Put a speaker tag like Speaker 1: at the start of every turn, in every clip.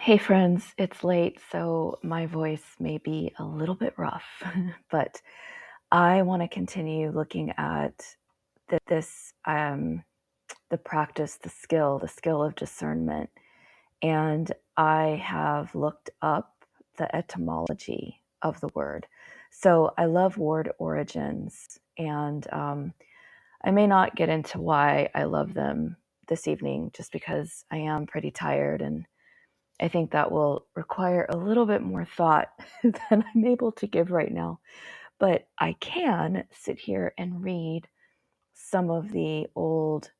Speaker 1: Hey friends, it's late, so my voice may be a little bit rough, but I want to continue looking at this, the practice, the skill of discernment. And I have looked up the etymology of the word. So I love word origins, and I may not get into why I love them this evening, just because I am pretty tired, and I think that will require a little bit more thought than I'm able to give right now. But I can sit here and read some of the old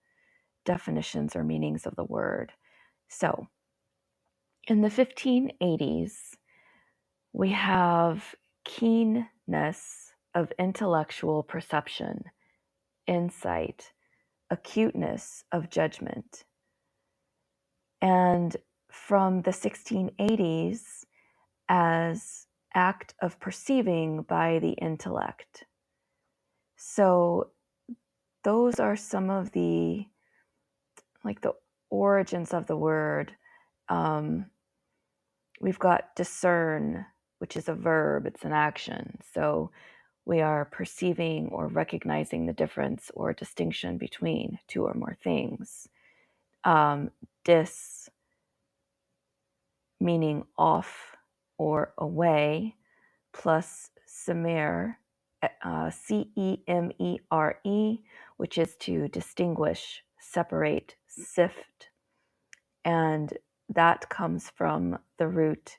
Speaker 1: definitions or meanings of the word. So, in the 1580s, we have keenness of intellectual perception, insight, acuteness of judgment. And from the 1680s, as act of perceiving by the intellect. So those are some of the origins of the word. We've got discern, which is a verb, it's an action. So we are perceiving or recognizing the difference or distinction between two or more things. Dis, meaning off or away, plus cemere, Cemere, which is to distinguish, separate, sift. And that comes from the root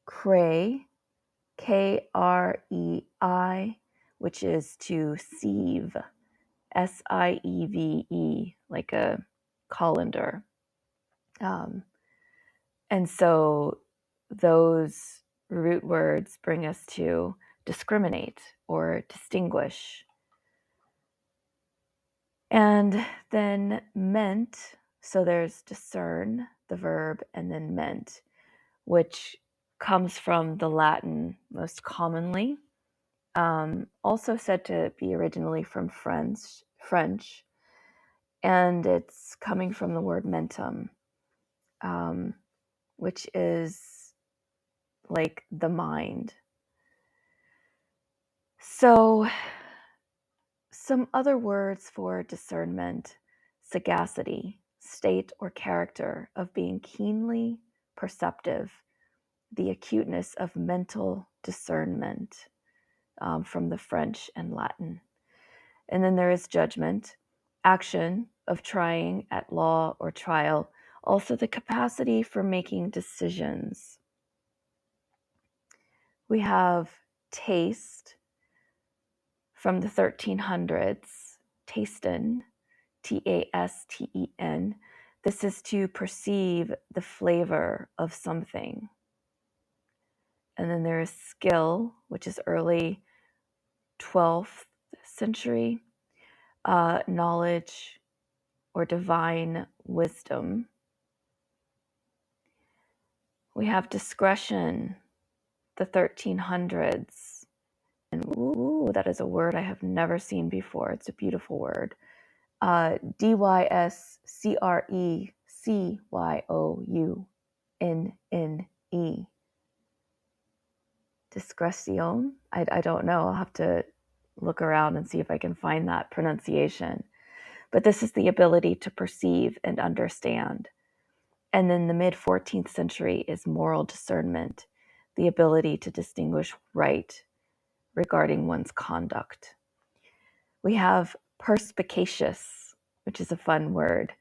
Speaker 1: crei, Krei, which is to sieve, Sieve, like a colander. And so those root words bring us to discriminate or distinguish. And then ment, so there's discern, the verb, and then ment, which comes from the Latin most commonly, also said to be originally from French, and it's coming from the word mentum, which is like the mind. So some other words for discernment: sagacity, state or character of being keenly perceptive, the acuteness of mental discernment, from the French and Latin. And then there is judgment, action of trying at law or trial, also the capacity for making decisions. We have taste from the 1300s, tasten, Tasten. This is to perceive the flavor of something. And then there is skill, which is early 12th century, knowledge or divine wisdom. We have discretion, the 1300s. And ooh, that is a word I have never seen before. It's a beautiful word. Discretionne. Discretion. I don't know. I'll have to look around and see if I can find that pronunciation. But this is the ability to perceive and understand. And then the mid 14th century is moral discernment, the ability to distinguish right regarding one's conduct. We have perspicacious, which is a fun word,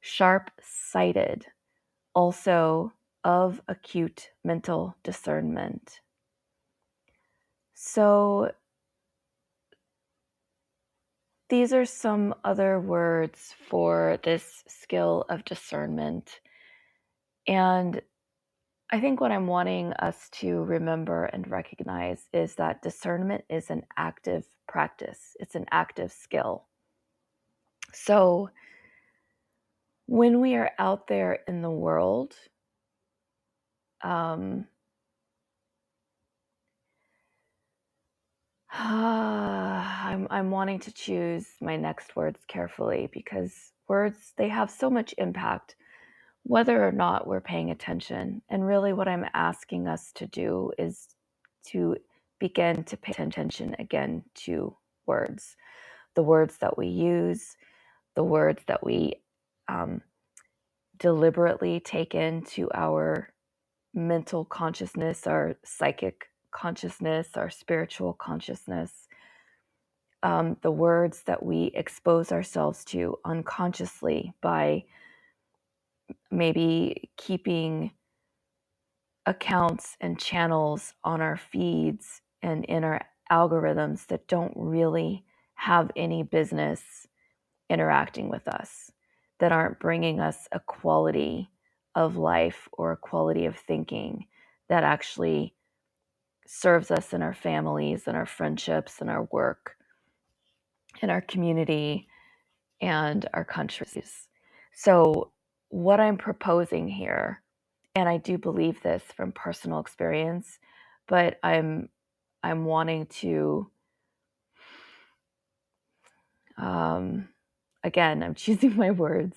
Speaker 1: sharp-sighted, also of acute mental discernment. So these are some other words for this skill of discernment. And I think what I'm wanting us to remember and recognize is that discernment is an active practice. It's an active skill. So when we are out there in the world, I'm wanting to choose my next words carefully, because words, they have so much impact whether or not we're paying attention. And really, what I'm asking us to do is to begin to pay attention again to words, the words that we use, the words that we um, deliberately take into our mental consciousness, our psychic consciousness, our spiritual consciousness, the words that we expose ourselves to unconsciously by maybe keeping accounts and channels on our feeds and in our algorithms that don't really have any business interacting with us, that aren't bringing us a quality of life or a quality of thinking that actually serves us in our families and our friendships and our work and our community and our countries. So, what I'm proposing here, and I do believe this from personal experience, but I'm wanting to again, I'm choosing my words.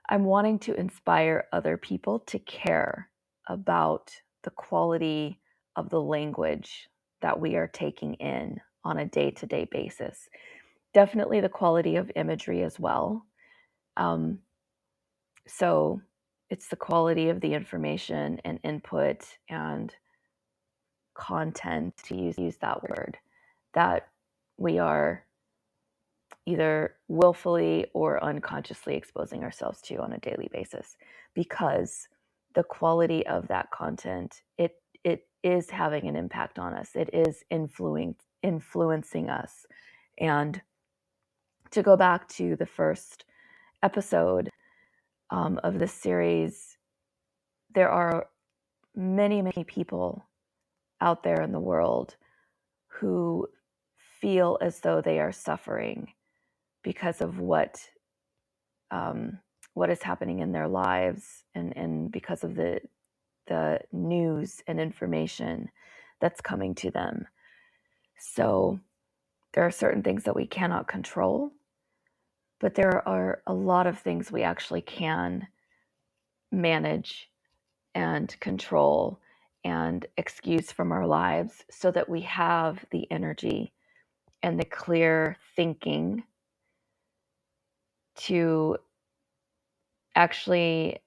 Speaker 1: I'm wanting to inspire other people to care about the quality of the language that we are taking in on a day-to-day basis. Definitely the quality of imagery as well. Um, so it's the quality of the information and input and content, to use that word, that we are either willfully or unconsciously exposing ourselves to on a daily basis, because the quality of that content, it is having an impact on us. It is influencing us. And to go back to the first episode of this series, there are many people out there in the world who feel as though they are suffering because of what is happening in their lives, and because of the news and information that's coming to them. So there are certain things that we cannot control, but there are a lot of things we actually can manage and control and excuse from our lives, so that we have the energy and the clear thinking to actually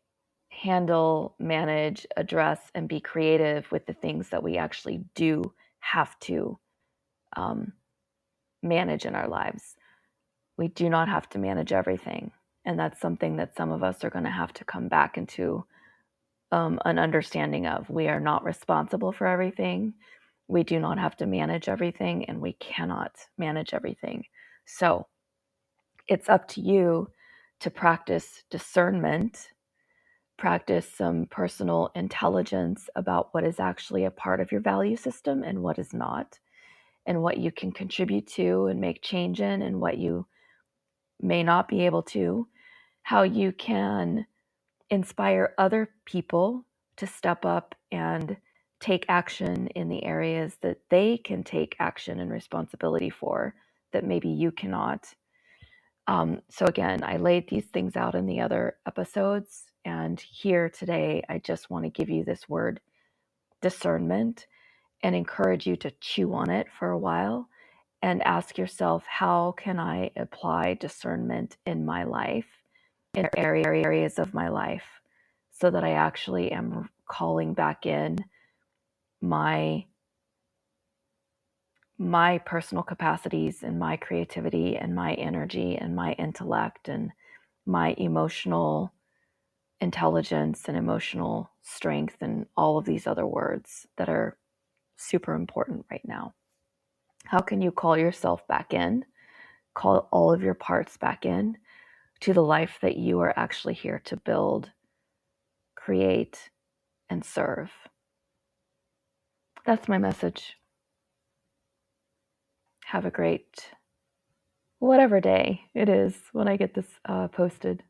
Speaker 1: handle, manage, address, and be creative with the things that we actually do have to um, manage in our lives. We do not have to manage everything. And that's something that some of us are going to have to come back into an understanding of. We are not responsible for everything. We do not have to manage everything, and we cannot manage everything. So it's up to you to practice discernment, practice some personal intelligence about what is actually a part of your value system and what is not, and what you can contribute to and make change in, and what you may not be able to, how you can inspire other people to step up and take action in the areas that they can take action and responsibility for that maybe you cannot. So again, I laid these things out in the other episodes, and here today, I just want to give you this word, discernment, and encourage you to chew on it for a while and ask yourself, how can I apply discernment in my life, in areas of my life, so that I actually am calling back in my personal capacities and my creativity and my energy and my intellect and my emotional intelligence and emotional strength and all of these other words that are super important right now. How can you call yourself back in, call all of your parts back in to the life that you are actually here to build, create, and serve? That's my message. Have a great whatever day it is when I get this posted.